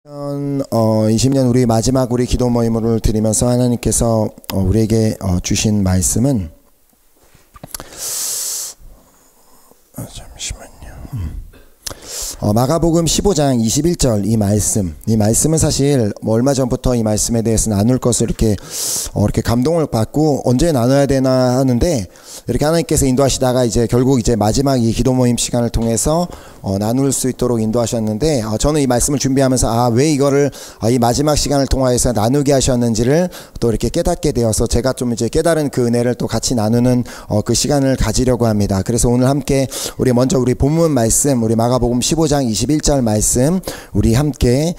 20년 우리 마지막 우리 기도 모임을 드리면서 하나님께서 우리에게 주신 말씀은 잠시만요. 마가복음 15장 21절 이 말씀은 사실 얼마 전부터 이 말씀에 대해서 나눌 것을 이렇게 감동을 받고 언제 나눠야 되나 하는데 이렇게 하나님께서 인도하시다가 이제 결국 이제 마지막 이 기도 모임 시간을 통해서 나눌 수 있도록 인도하셨는데 저는 이 말씀을 준비하면서 왜 이거를 이 마지막 시간을 통하여서 나누게 하셨는지를 또 이렇게 깨닫게 되어서 제가 좀 이제 깨달은 그 은혜를 또 같이 나누는 그 시간을 가지려고 합니다. 그래서 오늘 함께 우리 먼저 우리 본문 말씀 우리 마가복음 15장 21절 말씀 우리 함께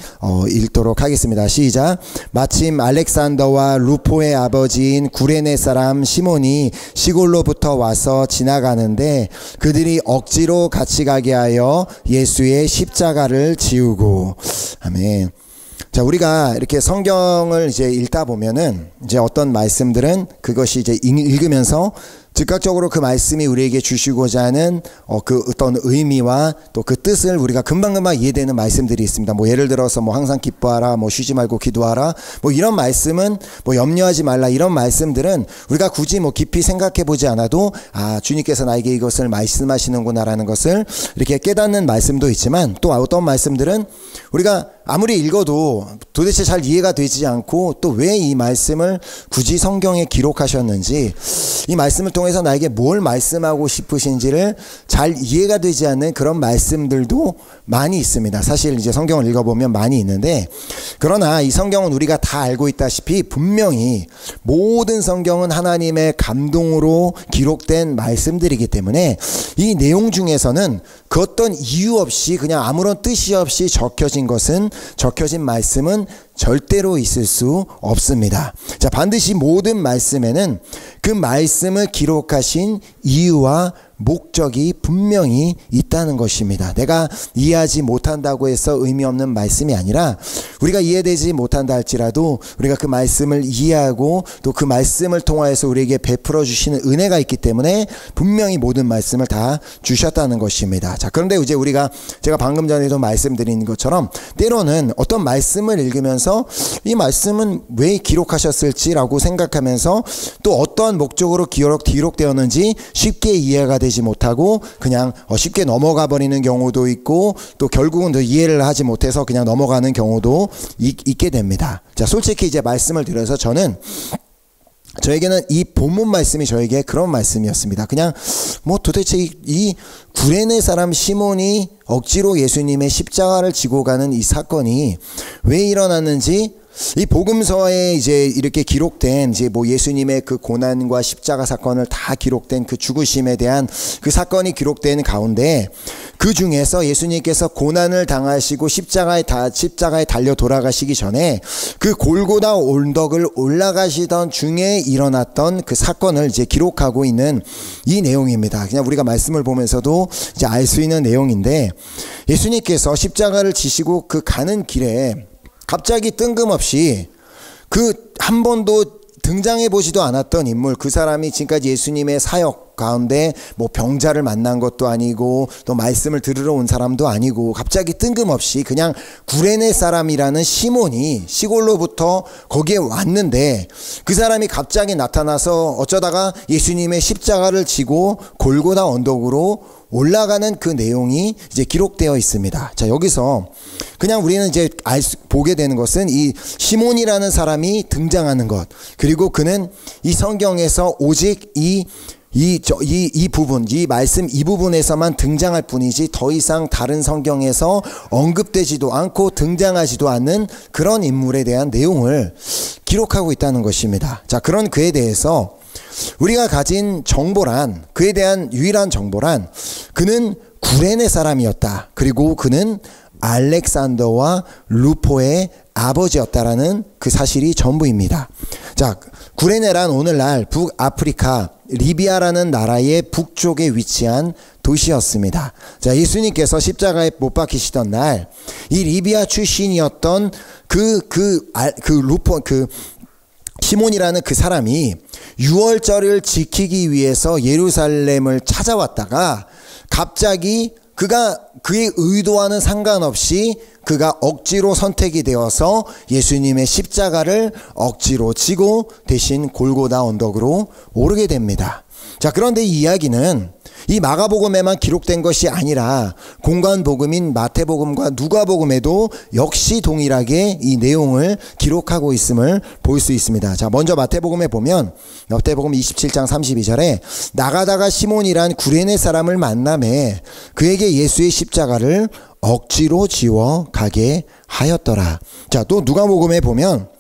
읽도록 하겠습니다. 시작. 마침 알렉산더와 루포의 아버지인 구레네 사람 시몬이 시골로부터 와서 지나가는데 그들이 억지로 같이 가게 하여 예수의 십자가를 지우고. 아멘. 자, 우리가 이렇게 성경을 이제 읽다 보면은 이제 어떤 말씀들은 그것이 이제 읽으면서 즉각적으로 그 말씀이 우리에게 주시고자 하는 그 어떤 의미와 또 그 뜻을 우리가 금방금방 이해되는 말씀들이 있습니다. 뭐 예를 들어서 뭐 항상 기뻐하라, 뭐 쉬지 말고 기도하라, 뭐 이런 말씀은 뭐 염려하지 말라 이런 말씀들은 우리가 굳이 뭐 깊이 생각해 보지 않아도 주님께서 나에게 이것을 말씀하시는구나라는 것을 이렇게 깨닫는 말씀도 있지만 또 어떤 말씀들은 우리가 아무리 읽어도 도대체 잘 이해가 되지 않고 또 왜 이 말씀을 굳이 성경에 기록하셨는지 이 말씀을 통해서 나에게 뭘 말씀하고 싶으신지를 잘 이해가 되지 않는 그런 말씀들도 많이 있습니다. 사실 이제 성경을 읽어보면 많이 있는데 그러나 이 성경은 우리가 다 알고 있다시피 분명히 모든 성경은 하나님의 감동으로 기록된 말씀들이기 때문에 이 내용 중에서는 그 어떤 이유 없이 그냥 아무런 뜻이 없이 적혀진 말씀은 절대로 있을 수 없습니다. 자, 반드시 모든 말씀에는 그 말씀을 기록하신 이유와 목적이 분명히 있다는 것입니다. 내가 이해하지 못한다고 해서 의미 없는 말씀이 아니라 우리가 이해되지 못한다 할지라도 우리가 그 말씀을 이해하고 또 그 말씀을 통하여서 우리에게 베풀어 주시는 은혜가 있기 때문에 분명히 모든 말씀을 다 주셨다는 것입니다. 자, 그런데 이제 제가 방금 전에도 말씀드린 것처럼 때로는 어떤 말씀을 읽으면서 이 말씀은 왜 기록하셨을지라고 생각하면서 또 어떠한 목적으로 기록되었는지 쉽게 이해가 되지 못하고 그냥 쉽게 넘어가 버리는 경우도 있고 또 결국은 더 이해를 하지 못해서 그냥 넘어가는 경우도 있게 됩니다. 자, 솔직히 이제 말씀을 드려서 저에게는 이 본문 말씀이 저에게 그런 말씀이었습니다. 그냥 뭐 도대체 이 구레네 사람 시몬이 억지로 예수님의 십자가를 지고 가는 이 사건이 왜 일어났는지 이 복음서에 이제 이렇게 기록된 이제 뭐 예수님의 그 고난과 십자가 사건을 다 기록된 그 죽으심에 대한 그 사건이 기록된 가운데 그 중에서 예수님께서 고난을 당하시고 십자가에 달려 돌아가시기 전에 그 골고다 언덕을 올라가시던 중에 일어났던 그 사건을 이제 기록하고 있는 이 내용입니다. 그냥 우리가 말씀을 보면서도 이제 알 수 있는 내용인데 예수님께서 십자가를 지시고 그 가는 길에 갑자기 뜬금없이 그 한 번도 등장해 보지도 않았던 인물, 그 사람이 지금까지 예수님의 사역 가운데 뭐 병자를 만난 것도 아니고 또 말씀을 들으러 온 사람도 아니고 갑자기 뜬금없이 그냥 구레네 사람이라는 시몬이 시골로부터 거기에 왔는데 그 사람이 갑자기 나타나서 어쩌다가 예수님의 십자가를 지고 골고다 언덕으로 올라가는 그 내용이 이제 기록되어 있습니다. 자, 여기서 그냥 우리는 이제 보게 되는 것은 이 시몬이라는 사람이 등장하는 것, 그리고 그는 이 성경에서 오직 이 부분, 이 말씀 이 부분에서만 등장할 뿐이지 더 이상 다른 성경에서 언급되지도 않고 등장하지도 않는 그런 인물에 대한 내용을 기록하고 있다는 것입니다. 자, 그런 그에 대해서 우리가 가진 정보란, 그에 대한 유일한 정보란 그는 구레네 사람이었다. 그리고 그는 알렉산더와 루포의 아버지였다라는 그 사실이 전부입니다. 자, 구레네란 오늘날 북아프리카 리비아라는 나라의 북쪽에 위치한 도시였습니다. 자, 예수님께서 십자가에 못 박히시던 날 이 리비아 출신이었던 시몬이라는 그 사람이 유월절을 지키기 위해서 예루살렘을 찾아왔다가 갑자기 그가 그의 의도와는 상관없이 그가 억지로 선택이 되어서 예수님의 십자가를 억지로 지고 대신 골고다 언덕으로 오르게 됩니다. 자, 그런데 이 이야기는 이 마가복음에만 기록된 것이 아니라 공관복음인 마태복음과 누가복음에도 역시 동일하게 이 내용을 기록하고 있음을 볼 수 있습니다. 자, 먼저 마태복음에 보면 마태복음 27장 32절에 나가다가 시몬이란 구레네 사람을 만나매 그에게 예수의 십자가를 억지로 지워 가게 하였더라. 자, 또 누가복음에 보면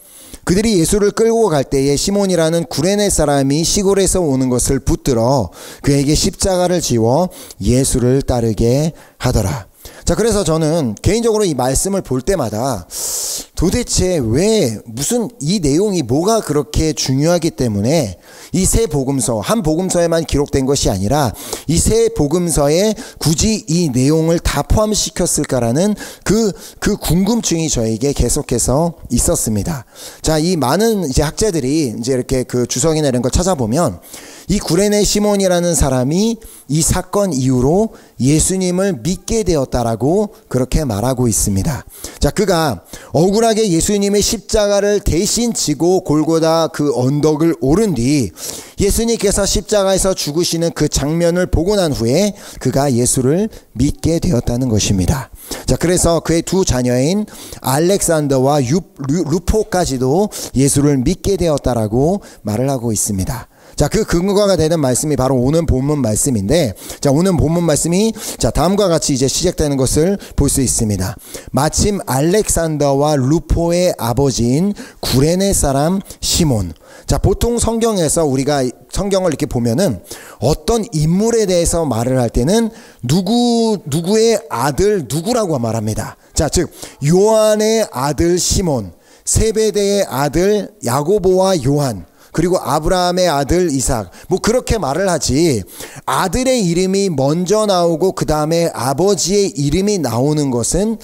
그들이 예수를 끌고 갈 때에 시몬이라는 구레네 사람이 시골에서 오는 것을 붙들어 그에게 십자가를 지워 예수를 따르게 하더라. 자, 그래서 저는 개인적으로 이 말씀을 볼 때마다 도대체 왜 무슨 이 내용이 뭐가 그렇게 중요하기 때문에 이 세 복음서, 한 복음서에만 기록된 것이 아니라 이 세 복음서에 굳이 이 내용을 다 포함시켰을까라는 그 궁금증이 저에게 계속해서 있었습니다. 자, 이 많은 이제 학자들이 이제 이렇게 그 주석이나 이런 걸 찾아보면 이 구레네 시몬이라는 사람이 이 사건 이후로 예수님을 믿게 되었다라고 그렇게 말하고 있습니다. 자, 그가 억울하게 예수님의 십자가를 대신 지고 골고다 그 언덕을 오른 뒤 예수님께서 십자가에서 죽으시는 그 장면을 보고 난 후에 그가 예수를 믿게 되었다는 것입니다. 자, 그래서 그의 두 자녀인 알렉산더와 루포까지도 예수를 믿게 되었다라고 말을 하고 있습니다. 자, 그 근거가 되는 말씀이 바로 오늘 본문 말씀인데, 자, 오늘 본문 말씀이 자, 다음과 같이 이제 시작되는 것을 볼 수 있습니다. 마침 알렉산더와 루포의 아버지인 구레네 사람 시몬. 자, 보통 성경에서 우리가 성경을 이렇게 보면은 어떤 인물에 대해서 말을 할 때는 누구의 아들 누구라고 말합니다. 자, 즉 요한의 아들 시몬, 세베대의 아들 야고보와 요한, 그리고 아브라함의 아들 이삭, 뭐 그렇게 말을 하지 아들의 이름이 먼저 나오고 그 다음에 아버지의 이름이 나오는 것은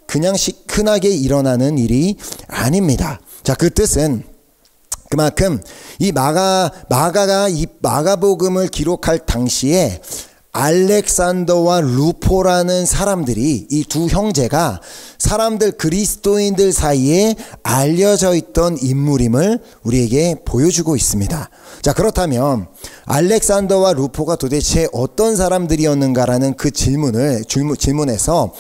그냥 흔하게 일어나는 일이 아닙니다. 자, 그 뜻은 그만큼 이 마가가 이 마가복음을 기록할 당시에 알렉산더와 루포라는 사람들이, 이 두 형제가 사람들 그리스도인들 사이에 알려져 있던 인물임을 우리에게 보여주고 있습니다. 자, 그렇다면 알렉산더와 루포가 도대체 어떤 사람들이었는가라는 그 질문에서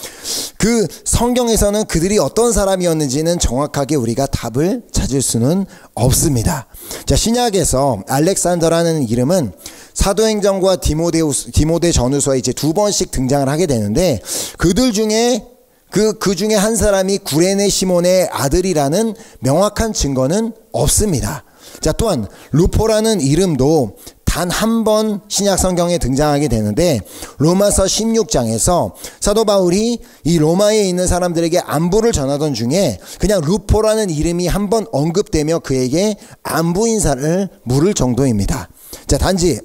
그 성경에서는 그들이 어떤 사람이었는지는 정확하게 우리가 답을 찾을 수는 없습니다. 자, 신약에서 알렉산더라는 이름은 사도행전과 디모데 전후서에 이제 두 번씩 등장을 하게 되는데 그들 중에 그 중에 한 사람이 구레네 시몬의 아들이라는 명확한 증거는 없습니다. 자, 또한 루포라는 이름도 단 한 번 신약 성경에 등장하게 되는데 로마서 16장에서 사도 바울이 이 로마에 있는 사람들에게 안부를 전하던 중에 그냥 루포라는 이름이 한 번 언급되며 그에게 안부 인사를 물을 정도입니다. 자, 단지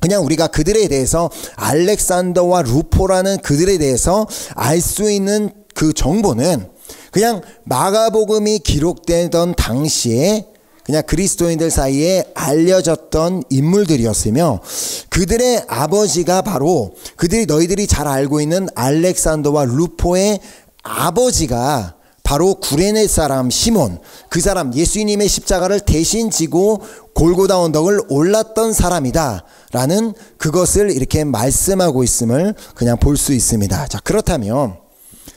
그냥 우리가 그들에 대해서 알렉산더와 루포라는 그들에 대해서 알 수 있는 그 정보는 그냥 마가복음이 기록되던 당시에 그냥 그리스도인들 사이에 알려졌던 인물들이었으며 그들의 아버지가 바로 너희들이 잘 알고 있는 알렉산더와 루포의 아버지가 바로 구레네 사람 시몬, 그 사람 예수님의 십자가를 대신 지고 골고다 언덕을 올랐던 사람이다 라는 그것을 이렇게 말씀하고 있음을 그냥 볼 수 있습니다. 자, 그렇다면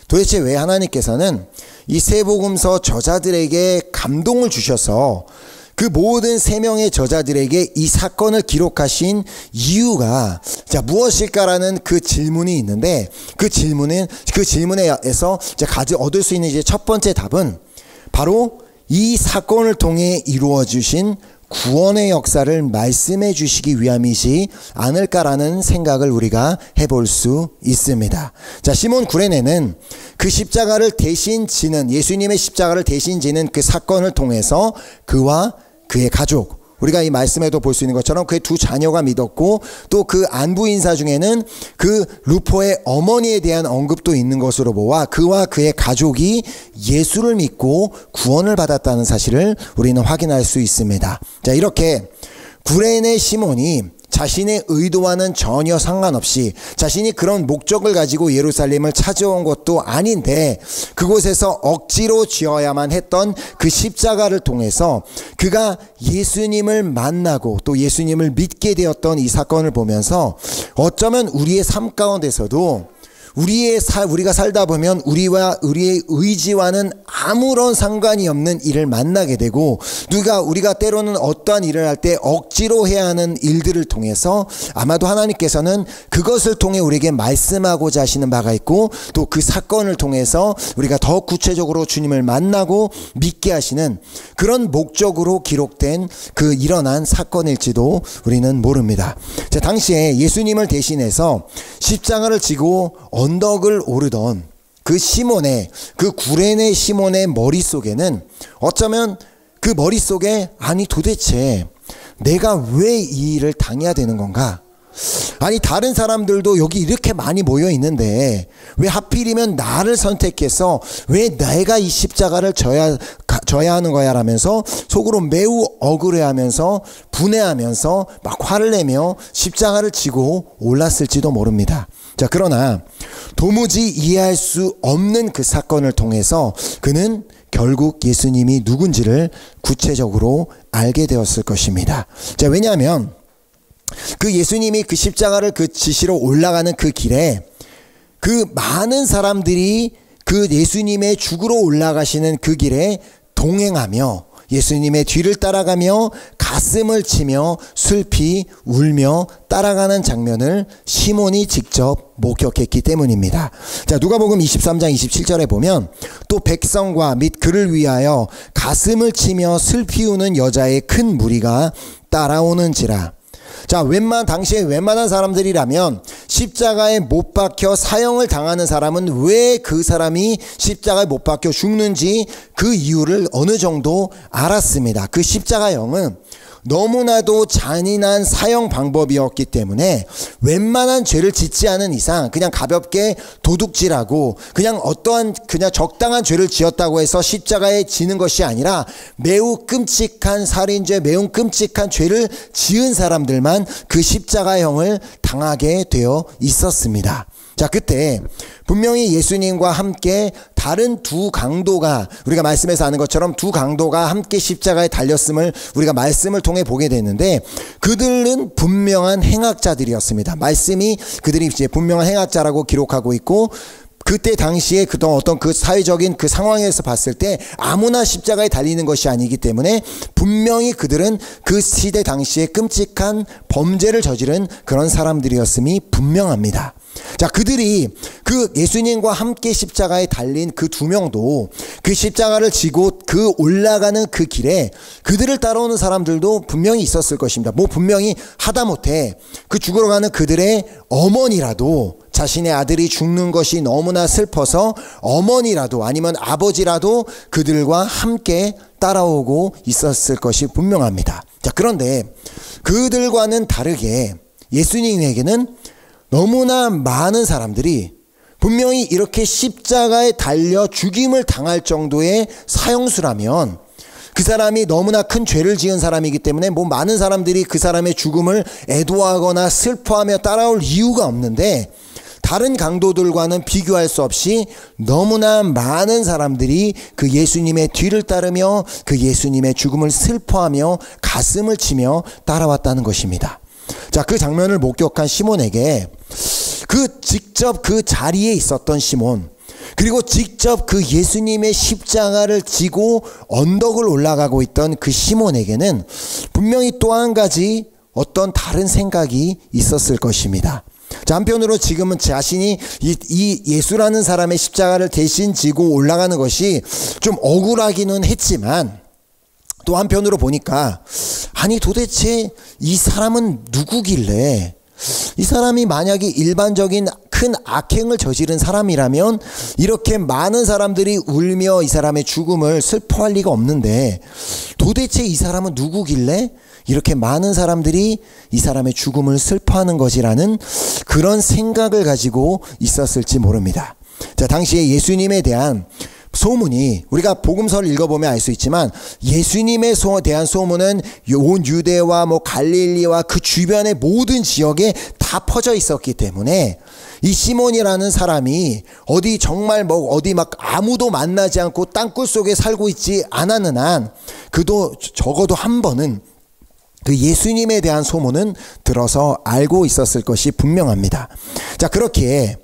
도대체 왜 하나님께서는 이 세복음서 저자들에게 감동을 주셔서 그 모든 세 명의 저자들에게 이 사건을 기록하신 이유가 자 무엇일까라는 그 질문이 있는데 그 질문에서 얻을 수 있는 이제 첫 번째 답은 바로 이 사건을 통해 이루어 주신 구원의 역사를 말씀해 주시기 위함이지 않을까라는 생각을 우리가 해볼 수 있습니다. 자, 시몬 구레네는 그 십자가를 대신 지는 예수님의 십자가를 대신 지는 그 사건을 통해서 그와 그의 가족, 우리가 이 말씀에도 볼 수 있는 것처럼 그의 두 자녀가 믿었고 또 그 안부 인사 중에는 그 루포의 어머니에 대한 언급도 있는 것으로 보아 그와 그의 가족이 예수를 믿고 구원을 받았다는 사실을 우리는 확인할 수 있습니다. 자, 이렇게 구레네 시몬이 자신의 의도와는 전혀 상관없이 자신이 그런 목적을 가지고 예루살렘을 찾아온 것도 아닌데 그곳에서 억지로 지어야만 했던 그 십자가를 통해서 그가 예수님을 만나고 또 예수님을 믿게 되었던 이 사건을 보면서 어쩌면 우리의 삶 가운데서도 우리가 살다 보면 우리의 의지와는 아무런 상관이 없는 일을 만나게 되고 우리가 때로는 어떠한 일을 할 때 억지로 해야 하는 일들을 통해서 아마도 하나님께서는 그것을 통해 우리에게 말씀하고자 하시는 바가 있고 또 그 사건을 통해서 우리가 더 구체적으로 주님을 만나고 믿게 하시는 그런 목적으로 기록된 그 일어난 사건일지도 우리는 모릅니다. 자, 당시에 예수님을 대신해서 십자가를 지고 언덕을 오르던 그 시몬의 그 구레네 시몬의 머릿속에는 어쩌면 그 머릿속에 아니 도대체 내가 왜 이 일을 당해야 되는 건가? 아니 다른 사람들도 여기 이렇게 많이 모여 있는데 왜 하필이면 나를 선택해서 왜 내가 이 십자가를 져야 하는 거야 라면서 속으로 매우 억울해하면서 분해하면서 막 화를 내며 십자가를 지고 올랐을지도 모릅니다. 자, 그러나 도무지 이해할 수 없는 그 사건을 통해서 그는 결국 예수님이 누군지를 구체적으로 알게 되었을 것입니다. 자, 왜냐하면 그 예수님이 그 십자가를 그 지시러 올라가는 그 길에 그 많은 사람들이 그 예수님의 죽으러 올라가시는 그 길에 동행하며 예수님의 뒤를 따라가며 가슴을 치며 슬피 울며 따라가는 장면을 시몬이 직접 목격했기 때문입니다. 자, 누가복음 23장 27절에 보면 또 백성과 및 그를 위하여 가슴을 치며 슬피 우는 여자의 큰 무리가 따라오는지라. 자, 당시에 웬만한 사람들이라면 십자가에 못 박혀 사형을 당하는 사람은 왜 그 사람이 십자가에 못 박혀 죽는지 그 이유를 어느 정도 알았습니다. 그 십자가형은 너무나도 잔인한 사형 방법이었기 때문에 웬만한 죄를 짓지 않은 이상 그냥 가볍게 도둑질하고 그냥 적당한 죄를 지었다고 해서 십자가에 지는 것이 아니라 매우 끔찍한 살인죄, 매우 끔찍한 죄를 지은 사람들만 그 십자가형을 당하게 되어 있었습니다. 자, 그때 분명히 예수님과 함께 다른 두 강도가 우리가 말씀에서 아는 것처럼 두 강도가 함께 십자가에 달렸음을 우리가 말씀을 통해 보게 되는데 그들은 분명한 행악자들이었습니다. 말씀이 그들이 이제 분명한 행악자라고 기록하고 있고 그때 당시에 어떤 그 사회적인 그 상황에서 봤을 때 아무나 십자가에 달리는 것이 아니기 때문에 분명히 그들은 그 시대 당시에 끔찍한 범죄를 저지른 그런 사람들이었음이 분명합니다. 자, 그들이 그 예수님과 함께 십자가에 달린 그 두 명도 그 십자가를 지고 그 올라가는 그 길에 그들을 따라오는 사람들도 분명히 있었을 것입니다. 분명히 하다못해 그 죽으러 가는 그들의 어머니라도 자신의 아들이 죽는 것이 너무나 슬퍼서 어머니라도 아니면 아버지라도 그들과 함께 따라오고 있었을 것이 분명합니다. 자, 그런데 그들과는 다르게 예수님에게는 너무나 많은 사람들이 분명히 이렇게 십자가에 달려 죽임을 당할 정도의 사형수라면 그 사람이 너무나 큰 죄를 지은 사람이기 때문에 많은 사람들이 그 사람의 죽음을 애도하거나 슬퍼하며 따라올 이유가 없는데 다른 강도들과는 비교할 수 없이 너무나 많은 사람들이 그 예수님의 뒤를 따르며 그 예수님의 죽음을 슬퍼하며 가슴을 치며 따라왔다는 것입니다. 자, 그 장면을 목격한 시몬에게 직접 그 자리에 있었던 시몬, 그리고 직접 그 예수님의 십자가를 지고 언덕을 올라가고 있던 그 시몬에게는 분명히 또 한 가지 어떤 다른 생각이 있었을 것입니다. 자, 한편으로 지금은 자신이 이 예수라는 사람의 십자가를 대신 지고 올라가는 것이 좀 억울하기는 했지만 또 한편으로 보니까 아니 도대체 이 사람은 누구길래 이 사람이 만약에 일반적인 큰 악행을 저지른 사람이라면 이렇게 많은 사람들이 울며 이 사람의 죽음을 슬퍼할 리가 없는데 도대체 이 사람은 누구길래 이렇게 많은 사람들이 이 사람의 죽음을 슬퍼하는 것이라는 그런 생각을 가지고 있었을지 모릅니다. 자, 당시에 예수님에 대한 소문이, 우리가 복음서를 읽어보면 알 수 있지만 예수님에 대한 소문은 온 유대와 갈릴리와 그 주변의 모든 지역에 다 퍼져 있었기 때문에 이 시몬이라는 사람이 어디 정말 어디 아무도 만나지 않고 땅굴 속에 살고 있지 않았는 한 그도 적어도 한 번은 그 예수님에 대한 소문은 들어서 알고 있었을 것이 분명합니다. 자, 그렇기에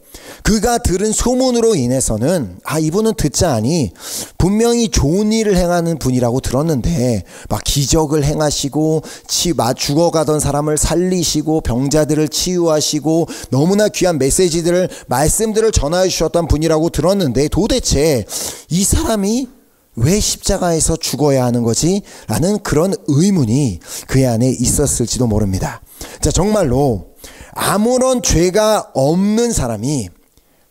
그가 들은 소문으로 인해서는 이분은 듣자하니 분명히 좋은 일을 행하는 분이라고 들었는데 기적을 행하시고 죽어가던 사람을 살리시고 병자들을 치유하시고 너무나 귀한 말씀들을 전하여 주셨던 분이라고 들었는데 도대체 이 사람이 왜 십자가에서 죽어야 하는 거지? 라는 그런 의문이 그의 안에 있었을지도 모릅니다. 자, 정말로 아무런 죄가 없는 사람이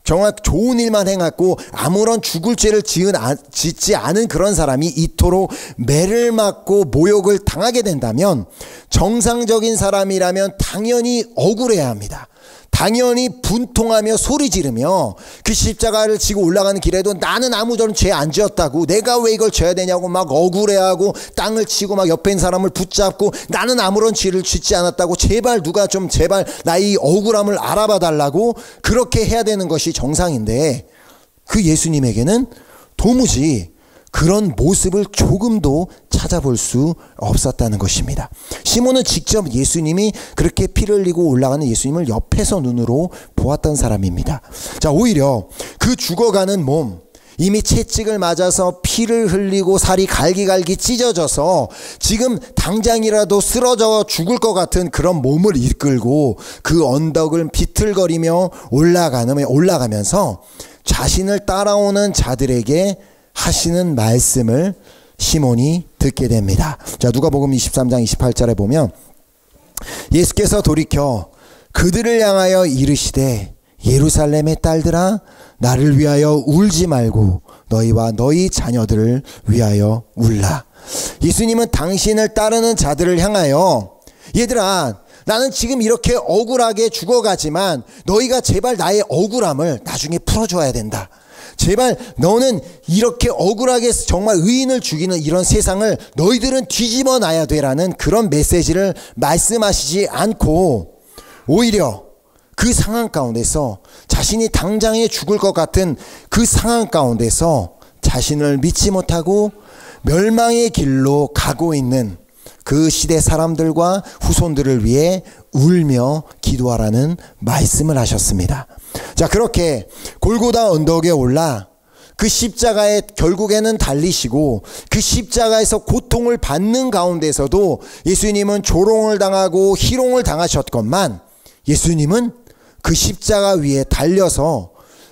정말 좋은 일만 행하고 아무런 죽을 죄를 짓지 않은 그런 사람이 이토록 매를 맞고 모욕을 당하게 된다면 정상적인 사람이라면 당연히 억울해야 합니다. 당연히 분통하며 소리 지르며 그 십자가를 지고 올라가는 길에도 나는 아무런 죄 안 지었다고, 내가 왜 이걸 져야 되냐고 억울해하고 땅을 치고 옆에 있는 사람을 붙잡고 나는 아무런 죄를 짓지 않았다고 제발 누가 좀 제발 나의 억울함을 알아봐 달라고 그렇게 해야 되는 것이 정상인데 그 예수님에게는 도무지 그런 모습을 조금도 찾아볼 수 없었다는 것입니다. 시몬은 직접 예수님이 그렇게 피를 흘리고 올라가는 예수님을 옆에서 눈으로 보았던 사람입니다. 자, 오히려 그 죽어가는 몸, 이미 채찍을 맞아서 피를 흘리고 살이 갈기갈기 찢어져서 지금 당장이라도 쓰러져 죽을 것 같은 그런 몸을 이끌고 그 언덕을 비틀거리며 올라가면서 자신을 따라오는 자들에게 하시는 말씀을 시몬이 듣게 됩니다. 자, 누가복음 23장 28절에 보면 예수께서 돌이켜 그들을 향하여 이르시되 예루살렘의 딸들아 나를 위하여 울지 말고 너희와 너희 자녀들을 위하여 울라. 예수님은 당신을 따르는 자들을 향하여 얘들아 나는 지금 이렇게 억울하게 죽어가지만 너희가 제발 나의 억울함을 나중에 풀어줘야 된다. 제발 너는 이렇게 억울하게 정말 의인을 죽이는 이런 세상을 너희들은 뒤집어 놔야 돼라는 그런 메시지를 말씀하시지 않고 오히려 그 상황 가운데서 자신이 당장에 죽을 것 같은 그 상황 가운데서 자신을 믿지 못하고 멸망의 길로 가고 있는 그 시대 사람들과 후손들을 위해 울며 기도하라는 말씀을 하셨습니다. 자, 그렇게 골고다 언덕에 올라 그 십자가에 결국에는 달리시고 그 십자가에서 고통을 받는 가운데서도 예수님은 조롱을 당하고 희롱을 당하셨건만 예수님은 그 십자가 위에 달려서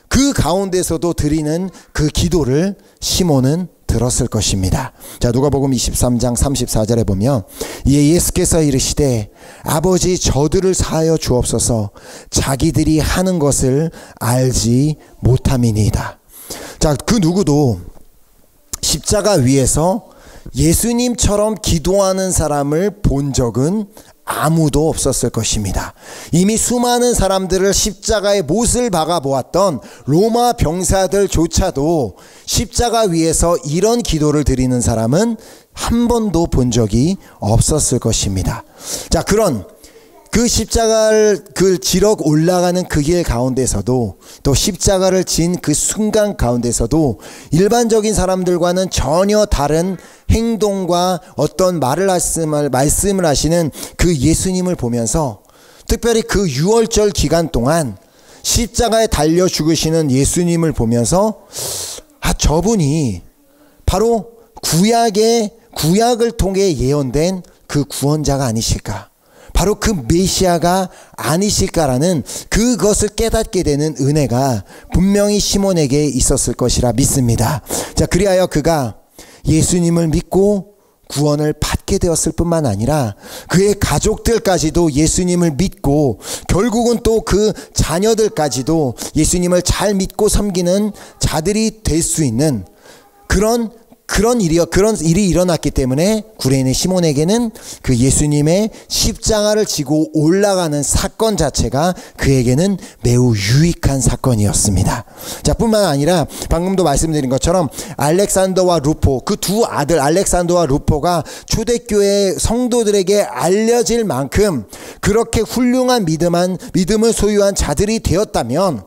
그 가운데서도 드리는 그 기도를 시몬은 들었을 것입니다. 자, 누가복음 23장 34절에 보면 이에 예수께서 이르시되 아버지 저들을 사하여 주옵소서 자기들이 하는 것을 알지 못함이니이다. 자, 그 누구도 십자가 위에서 예수님처럼 기도하는 사람을 본 적은 아무도 없었을 것입니다. 이미 수많은 사람들을 십자가에 못을 박아 보았던 로마 병사들조차도 십자가 위에서 이런 기도를 드리는 사람은 한 번도 본 적이 없었을 것입니다. 자, 그런 그 십자가를 지러 올라가는 그 길 가운데서도 또 십자가를 진 그 순간 가운데서도 일반적인 사람들과는 전혀 다른 행동과 어떤 말씀을 하시는 그 예수님을 보면서 특별히 그 6월절 기간 동안 십자가에 달려 죽으시는 예수님을 보면서 저분이 바로 구약을 통해 예언된 그 구원자가 아니실까, 바로 그 메시아가 아니실까라는 그것을 깨닫게 되는 은혜가 분명히 시몬에게 있었을 것이라 믿습니다. 자, 그리하여 그가 예수님을 믿고 구원을 받게 되었을 뿐만 아니라 그의 가족들까지도 예수님을 믿고 결국은 또 그 자녀들까지도 예수님을 잘 믿고 섬기는 자들이 될 수 있는 그런 그런 일이 일어났기 때문에 구레네 시몬에게는 그 예수님의 십자가를 지고 올라가는 사건 자체가 그에게는 매우 유익한 사건이었습니다. 자, 뿐만 아니라 방금도 말씀드린 것처럼 알렉산더와 루포, 그 두 아들 알렉산더와 루포가 초대교회 성도들에게 알려질 만큼 그렇게 훌륭한 믿음을 소유한 자들이 되었다면,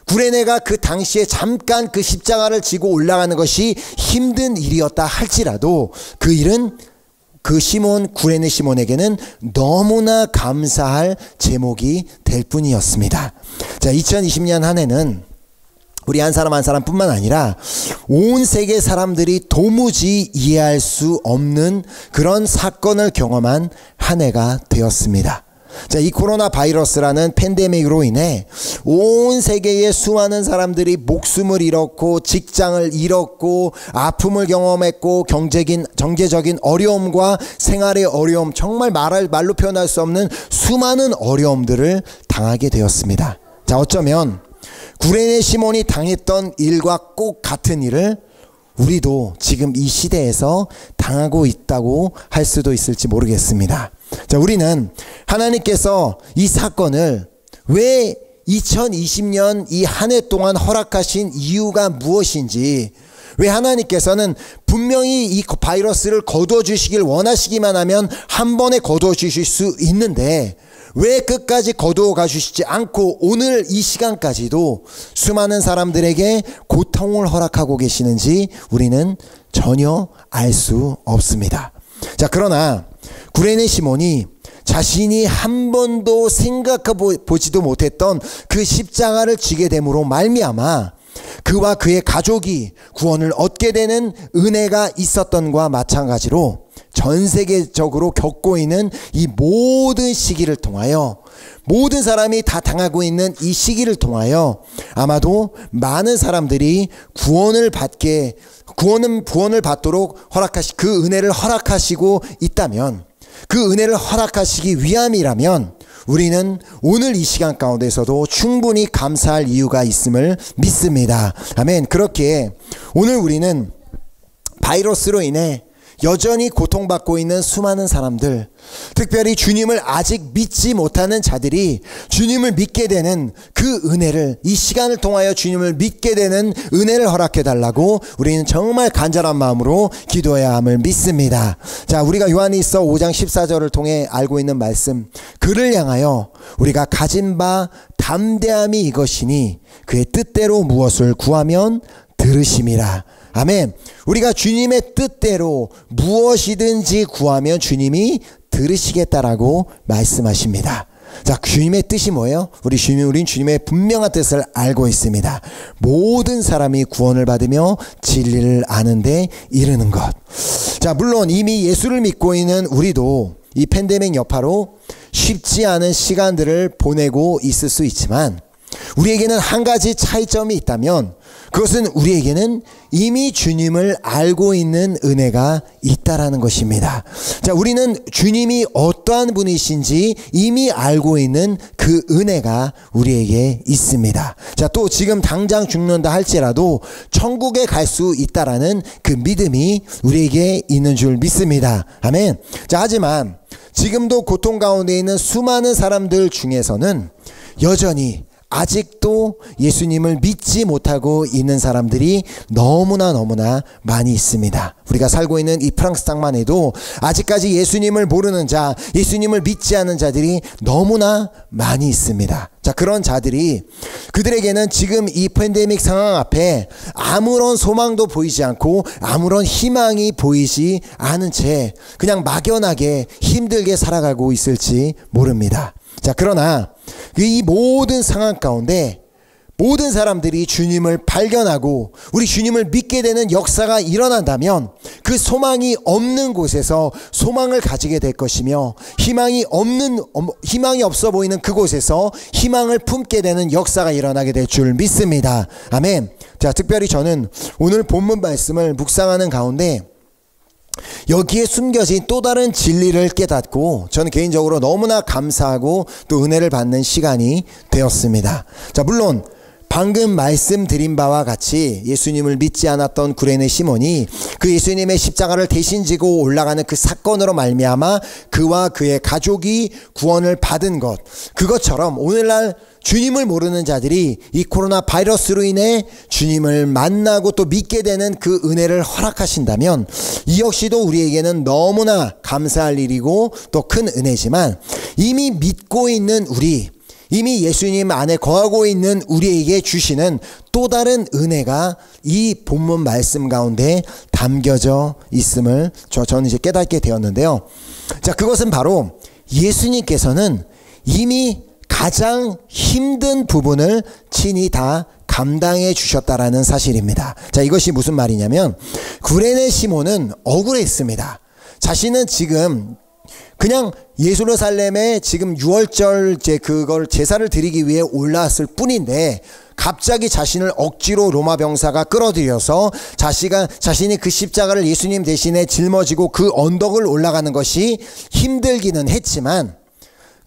구레네가 그 당시에 잠깐 그 십자가를 지고 올라가는 것이 힘든 일이었다 할지라도 그 일은 그 구레네 시몬에게는 너무나 감사할 제목이 될 뿐이었습니다. 자, 2020년 한 해는 우리 한 사람 한 사람뿐만 아니라 온 세계 사람들이 도무지 이해할 수 없는 그런 사건을 경험한 한 해가 되었습니다. 자, 이 코로나 바이러스라는 팬데믹으로 인해 온 세계의 수많은 사람들이 목숨을 잃었고 직장을 잃었고 아픔을 경험했고 경제적인 어려움과 생활의 어려움, 정말 말로 표현할 수 없는 수많은 어려움들을 당하게 되었습니다. 자, 어쩌면 구레네 시몬이 당했던 일과 꼭 같은 일을 우리도 지금 이 시대에서 당하고 있다고 할 수도 있을지 모르겠습니다. 자, 우리는 하나님께서 이 사건을 왜 2020년 이 한 해 동안 허락하신 이유가 무엇인지, 왜 하나님께서는 분명히 이 바이러스를 거두어 주시길 원하시기만 하면 한 번에 거두어 주실 수 있는데 왜 끝까지 거두어 가주시지 않고 오늘 이 시간까지도 수많은 사람들에게 고통을 허락하고 계시는지 우리는 전혀 알 수 없습니다. 자, 그러나 구레네 시몬이 자신이 한 번도 생각해보지도 못했던 그 십자가를 지게 됨으로 말미암아 그와 그의 가족이 구원을 얻게 되는 은혜가 있었던과 마찬가지로 전 세계적으로 겪고 있는 이 모든 시기를 통하여, 모든 사람이 다 당하고 있는 이 시기를 통하여 아마도 많은 사람들이 구원을 받도록 그 은혜를 허락하시고 있다면, 그 은혜를 허락하시기 위함이라면 우리는 오늘 이 시간 가운데서도 충분히 감사할 이유가 있음을 믿습니다. 아멘. 그렇게 오늘 우리는 바이러스로 인해 여전히 고통받고 있는 수많은 사람들, 특별히 주님을 아직 믿지 못하는 자들이 주님을 믿게 되는 그 은혜를, 이 시간을 통하여 주님을 믿게 되는 은혜를 허락해 달라고 우리는 정말 간절한 마음으로 기도해야 함을 믿습니다. 자, 우리가 요한일서 5장 14절을 통해 알고 있는 말씀, 그를 향하여 우리가 가진 바 담대함이 이것이니 그의 뜻대로 무엇을 구하면 들으심이라. 아멘. 우리가 주님의 뜻대로 무엇이든지 구하면 주님이 들으시겠다라고 말씀하십니다. 자, 주님의 뜻이 뭐예요? 우린 주님의 분명한 뜻을 알고 있습니다. 모든 사람이 구원을 받으며 진리를 아는 데 이르는 것. 자, 물론 이미 예수를 믿고 있는 우리도 이 팬데믹 여파로 쉽지 않은 시간들을 보내고 있을 수 있지만 우리에게는 한 가지 차이점이 있다면 그것은 우리에게는 이미 주님을 알고 있는 은혜가 있다라는 것입니다. 자, 우리는 주님이 어떠한 분이신지 이미 알고 있는 그 은혜가 우리에게 있습니다. 자, 또 지금 당장 죽는다 할지라도 천국에 갈 수 있다라는 그 믿음이 우리에게 있는 줄 믿습니다. 아멘. 자, 하지만 지금도 고통 가운데 있는 수많은 사람들 중에서는 여전히 아직도 예수님을 믿지 못하고 있는 사람들이 너무나 많이 있습니다. 우리가 살고 있는 이 프랑스 땅만 해도 아직까지 예수님을 모르는 자, 예수님을 믿지 않는 자들이 너무나 많이 있습니다. 자, 그런 자들이, 그들에게는 지금 이 팬데믹 상황 앞에 아무런 소망도 보이지 않고 아무런 희망이 보이지 않은 채 그냥 막연하게 힘들게 살아가고 있을지 모릅니다. 자, 그러나 이 모든 상황 가운데 모든 사람들이 주님을 발견하고 우리 주님을 믿게 되는 역사가 일어난다면 그 소망이 없는 곳에서 소망을 가지게 될 것이며 희망이 없어 보이는 그곳에서 희망을 품게 되는 역사가 일어나게 될 줄 믿습니다. 아멘. 자, 특별히 저는 오늘 본문 말씀을 묵상하는 가운데 여기에 숨겨진 또 다른 진리를 깨닫고 저는 개인적으로 너무나 감사하고 또 은혜를 받는 시간이 되었습니다. 자, 물론 방금 말씀드린 바와 같이 예수님을 믿지 않았던 구레네 시몬이 그 예수님의 십자가를 대신 지고 올라가는 그 사건으로 말미암아 그와 그의 가족이 구원을 받은 것, 그것처럼 오늘날 주님을 모르는 자들이 이 코로나 바이러스로 인해 주님을 만나고 또 믿게 되는 그 은혜를 허락하신다면 이 역시도 우리에게는 너무나 감사할 일이고 또 큰 은혜지만, 이미 믿고 있는 우리, 이미 예수님 안에 거하고 있는 우리에게 주시는 또 다른 은혜가 이 본문 말씀 가운데 담겨져 있음을 저는 이제 깨닫게 되었는데요. 자, 그것은 바로 예수님께서는 이미 가장 힘든 부분을 친히 다 감당해 주셨다라는 사실입니다. 자, 이것이 무슨 말이냐면, 구레네 시몬은 억울했습니다. 자신은 지금 그냥 예루살렘에 지금 유월절 그걸 제사를 드리기 위해 올라왔을 뿐인데, 갑자기 자신을 억지로 로마 병사가 끌어들여서 자신이 그 십자가를 예수님 대신에 짊어지고 그 언덕을 올라가는 것이 힘들기는 했지만,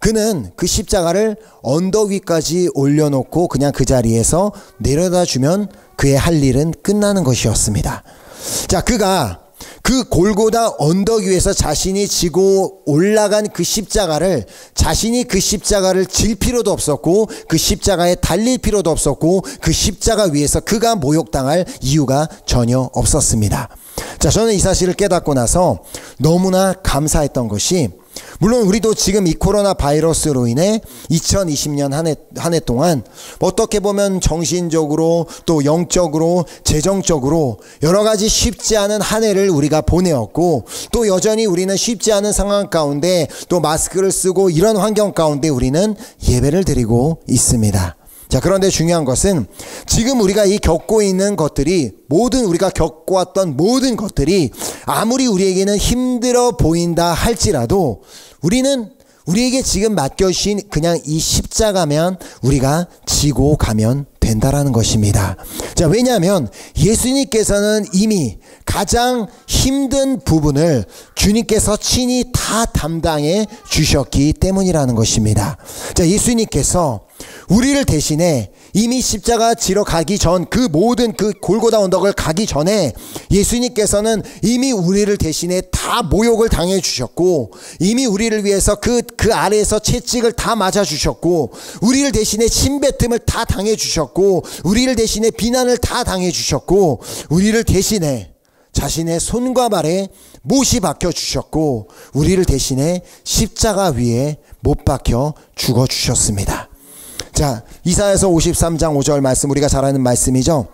그는 그 십자가를 언덕 위까지 올려놓고 그냥 그 자리에서 내려다 주면 그의 할 일은 끝나는 것이었습니다. 자, 그가 그 골고다 언덕 위에서 자신이 지고 올라간 그 십자가를, 자신이 그 십자가를 질 필요도 없었고 그 십자가에 달릴 필요도 없었고 그 십자가 위에서 그가 모욕당할 이유가 전혀 없었습니다. 자, 저는 이 사실을 깨닫고 나서 너무나 감사했던 것이, 물론 우리도 지금 이 코로나 바이러스로 인해 2020년 한 해 동안 어떻게 보면 정신적으로 또 영적으로 재정적으로 여러 가지 쉽지 않은 한 해를 우리가 보내었고, 또 여전히 우리는 쉽지 않은 상황 가운데 또 마스크를 쓰고 이런 환경 가운데 우리는 예배를 드리고 있습니다. 자, 그런데 중요한 것은 지금 우리가 겪고 있는 것들이, 모든 우리가 겪어왔던 모든 것들이 아무리 우리에게는 힘들어 보인다 할지라도 우리에게 지금 맡겨주신 그냥 이 십자가면 우리가 지고 가면 된다라는 것입니다. 자, 왜냐하면 예수님께서는 이미 가장 힘든 부분을 주님께서 친히 다 담당해 주셨기 때문이라는 것입니다. 자, 예수님께서 우리를 대신해 이미 십자가 지러 가기 전, 그 모든 그 골고다 언덕을 가기 전에 예수님께서는 이미 우리를 대신해 다 모욕을 당해 주셨고, 이미 우리를 위해서 그 아래에서 채찍을 다 맞아 주셨고, 우리를 대신해 침뱉음을 다 당해 주셨고, 우리를 대신해 비난을 다 당해 주셨고, 우리를 대신해 자신의 손과 발에 못이 박혀 주셨고, 우리를 대신해 십자가 위에 못 박혀 죽어 주셨습니다. 자, 이사야서 53장 5절 말씀, 우리가 잘 아는 말씀이죠.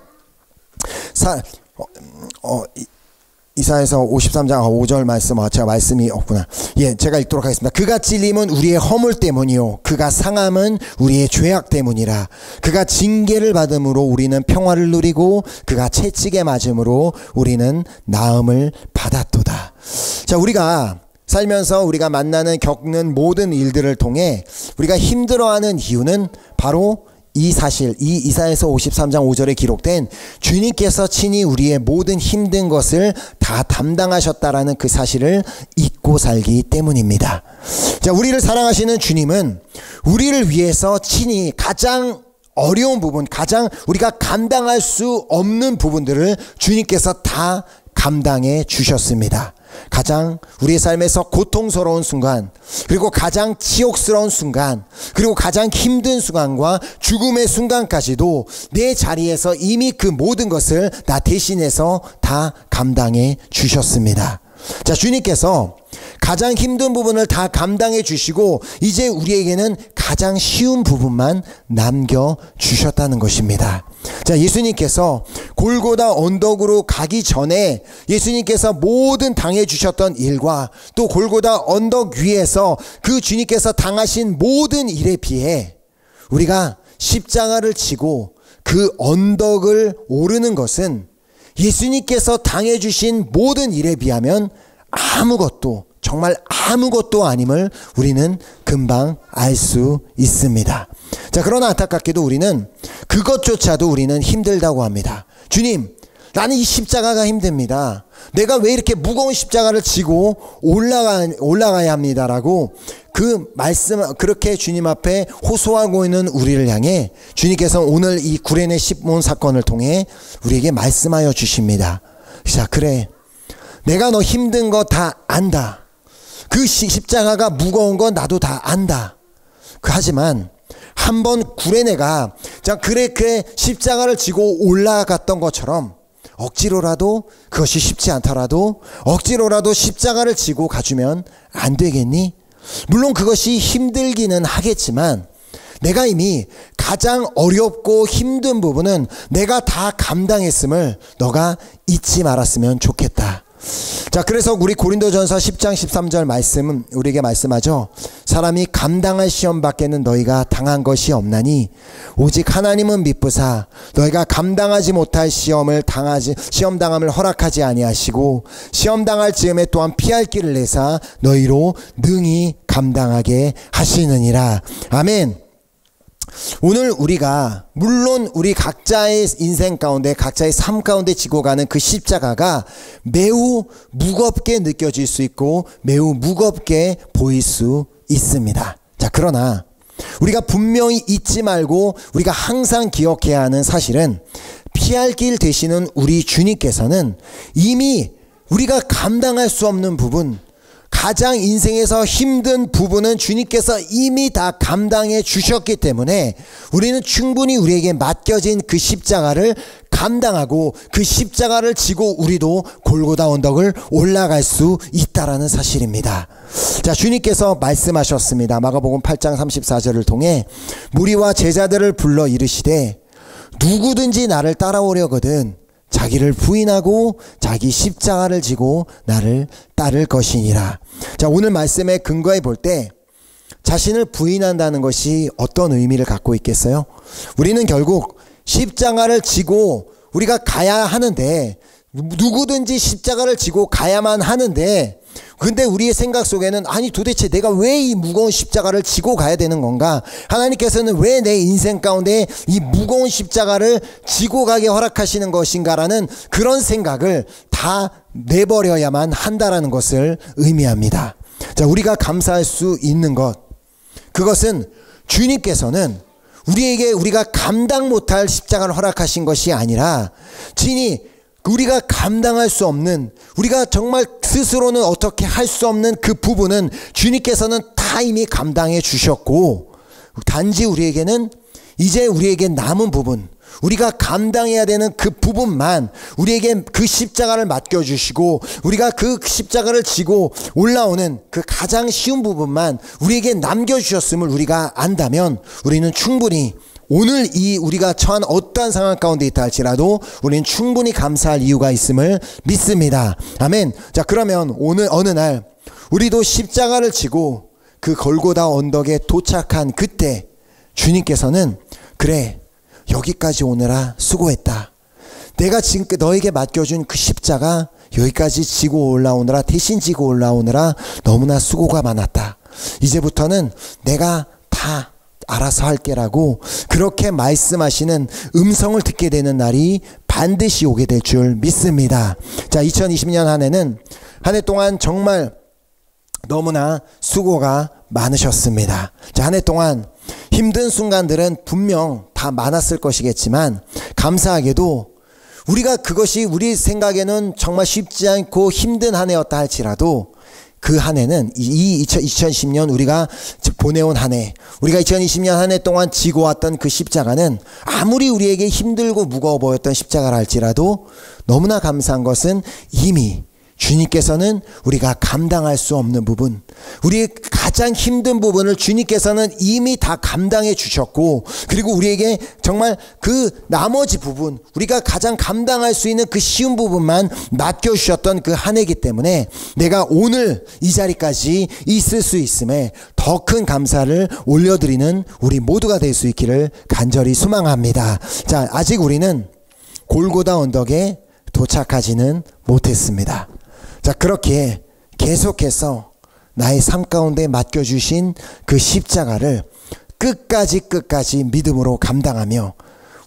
이사야서 53장 5절 말씀, 제가 말씀이 없구나. 예, 제가 읽도록 하겠습니다. 그가 찔림은 우리의 허물 때문이요 그가 상함은 우리의 죄악 때문이라. 그가 징계를 받음으로 우리는 평화를 누리고 그가 채찍에 맞음으로 우리는 나음을 받았도다. 자, 우리가 살면서 우리가 만나는 겪는 모든 일들을 통해 우리가 힘들어하는 이유는 바로 이 사실, 이 이사야서 53장 5절에 기록된 주님께서 친히 우리의 모든 힘든 것을 다 담당하셨다라는 그 사실을 잊고 살기 때문입니다. 자, 우리를 사랑하시는 주님은 우리를 위해서 친히 가장 어려운 부분, 가장 우리가 감당할 수 없는 부분들을 주님께서 다 감당해 주셨습니다. 가장 우리의 삶에서 고통스러운 순간, 그리고 가장 치욕스러운 순간, 그리고 가장 힘든 순간과 죽음의 순간까지도 내 자리에서 이미 그 모든 것을 나 대신해서 다 감당해 주셨습니다. 자, 주님께서 가장 힘든 부분을 다 감당해 주시고 이제 우리에게는 가장 쉬운 부분만 남겨주셨다는 것입니다. 자, 예수님께서 골고다 언덕으로 가기 전에 예수님께서 모든 당해 주셨던 일과 또 골고다 언덕 위에서 그 주님께서 당하신 모든 일에 비해 우리가 십자가를 지고 그 언덕을 오르는 것은 예수님께서 당해 주신 모든 일에 비하면 아무것도, 정말 아무것도 아님을 우리는 금방 알 수 있습니다. 자, 그러나 안타깝게도 우리는 그것조차도 우리는 힘들다고 합니다. 주님, 나는 이 십자가가 힘듭니다. 내가 왜 이렇게 무거운 십자가를 지고 올라가야 합니다라고 그 말씀, 그렇게 주님 앞에 호소하고 있는 우리를 향해 주님께서 오늘 이 구레네 시몬 사건을 통해 우리에게 말씀하여 주십니다. 자, 그래. 내가 너 힘든 거 다 안다. 그 십자가가 무거운 건 나도 다 안다. 하지만 한번 구레네가 자 그렇게 십자가를 지고 올라갔던 것처럼 억지로라도 그것이 쉽지 않더라도 억지로라도 십자가를 지고 가주면 안 되겠니? 물론 그것이 힘들기는 하겠지만 내가 이미 가장 어렵고 힘든 부분은 내가 다 감당했음을 너가 잊지 말았으면 좋겠다. 자, 그래서 우리 고린도전서 10장 13절 말씀은 우리에게 말씀하죠. 사람이 감당할 시험 밖에는 너희가 당한 것이 없나니 오직 하나님은 미쁘사 너희가 감당하지 못할 시험 당함을 허락하지 아니하시고 시험 당할 즈음에 또한 피할 길을 내사 너희로 능히 감당하게 하시느니라. 아멘. 오늘 우리가 물론 우리 각자의 인생 가운데 각자의 삶 가운데 지고 가는 그 십자가가 매우 무겁게 느껴질 수 있고 매우 무겁게 보일 수 있습니다. 자, 그러나 우리가 분명히 잊지 말고 우리가 항상 기억해야 하는 사실은 피할 길 되시는 우리 주님께서는 이미 우리가 감당할 수 없는 부분, 가장 인생에서 힘든 부분은 주님께서 이미 다 감당해 주셨기 때문에 우리는 충분히 우리에게 맡겨진 그 십자가를 감당하고 그 십자가를 지고 우리도 골고다 언덕을 올라갈 수 있다라는 사실입니다. 자, 주님께서 말씀하셨습니다. 마가복음 8장 34절을 통해 무리와 제자들을 불러 이르시되 누구든지 나를 따라오려거든 자기를 부인하고 자기 십자가를 지고 나를 따를 것이니라. 자, 오늘 말씀에 근거해 볼 때 자신을 부인한다는 것이 어떤 의미를 갖고 있겠어요? 우리는 결국 십자가를 지고 우리가 가야 하는데 누구든지 십자가를 지고 가야만 하는데 근데 우리의 생각 속에는 아니 도대체 내가 왜 이 무거운 십자가를 지고 가야 되는 건가? 하나님께서는 왜 내 인생 가운데 이 무거운 십자가를 지고 가게 허락하시는 것인가라는 그런 생각을 다 내버려야만 한다라는 것을 의미합니다. 자, 우리가 감사할 수 있는 것, 그것은 주님께서는 우리에게 우리가 감당 못할 십자가를 허락하신 것이 아니라 진히 우리가 감당할 수 없는, 우리가 정말 스스로는 어떻게 할 수 없는 그 부분은 주님께서는 다 이미 감당해 주셨고 단지 우리에게는 이제 우리에게 남은 부분, 우리가 감당해야 되는 그 부분만 우리에게 그 십자가를 맡겨주시고 우리가 그 십자가를 지고 올라오는 그 가장 쉬운 부분만 우리에게 남겨주셨음을 우리가 안다면 우리는 충분히 오늘 이 우리가 처한 어떠한 상황 가운데 있다 할지라도 우리는 충분히 감사할 이유가 있음을 믿습니다. 아멘. 자, 그러면 오늘 어느 날 우리도 십자가를 지고 그 골고다 언덕에 도착한 그때 주님께서는 그래 여기까지 오느라 수고했다. 내가 지금 너에게 맡겨준 그 십자가 여기까지 지고 올라오느라 대신 지고 올라오느라 너무나 수고가 많았다. 이제부터는 내가 다 알아서 할게라고 그렇게 말씀하시는 음성을 듣게 되는 날이 반드시 오게 될 줄 믿습니다. 자, 2020년 한 해는 한 해 동안 정말 너무나 수고가 많으셨습니다. 자, 한 해 동안 힘든 순간들은 분명 다 많았을 것이겠지만 감사하게도 우리가 그것이 우리 생각에는 정말 쉽지 않고 힘든 한 해였다 할지라도 그 한 해는 2020년 우리가 보내온 한 해, 우리가 2020년 한 해 동안 지고 왔던 그 십자가는 아무리 우리에게 힘들고 무거워 보였던 십자가라 할지라도 너무나 감사한 것은 이미 주님께서는 우리가 감당할 수 없는 부분, 우리의 가장 힘든 부분을 주님께서는 이미 다 감당해 주셨고 그리고 우리에게 정말 그 나머지 부분, 우리가 가장 감당할 수 있는 그 쉬운 부분만 맡겨주셨던 그 한 해이기 때문에 내가 오늘 이 자리까지 있을 수 있음에 더 큰 감사를 올려드리는 우리 모두가 될 수 있기를 간절히 소망합니다. 자, 아직 우리는 골고다 언덕에 도착하지는 못했습니다. 자, 그렇게 계속해서 나의 삶 가운데 맡겨주신 그 십자가를 끝까지 믿음으로 감당하며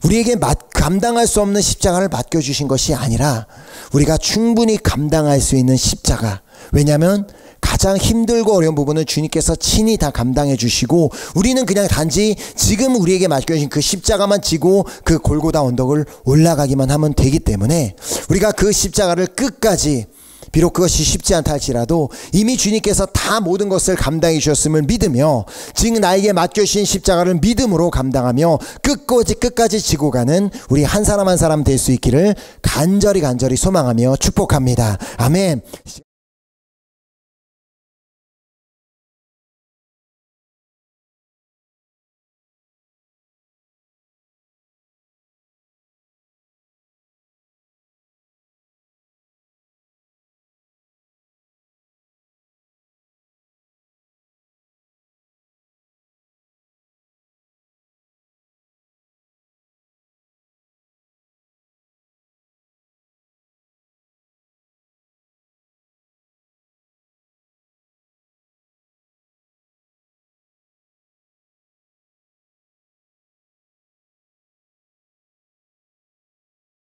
우리에게 감당할 수 없는 십자가를 맡겨주신 것이 아니라 우리가 충분히 감당할 수 있는 십자가, 왜냐하면 가장 힘들고 어려운 부분은 주님께서 친히 다 감당해 주시고 우리는 그냥 단지 지금 우리에게 맡겨주신 그 십자가만 지고 그 골고다 언덕을 올라가기만 하면 되기 때문에 우리가 그 십자가를 끝까지, 비록 그것이 쉽지 않다 할지라도 이미 주님께서 다 모든 것을 감당해 주셨음을 믿으며 지금 나에게 맡겨주신 십자가를 믿음으로 감당하며 끝까지 지고 가는 우리 한 사람 한 사람 될 수 있기를 간절히 소망하며 축복합니다. 아멘.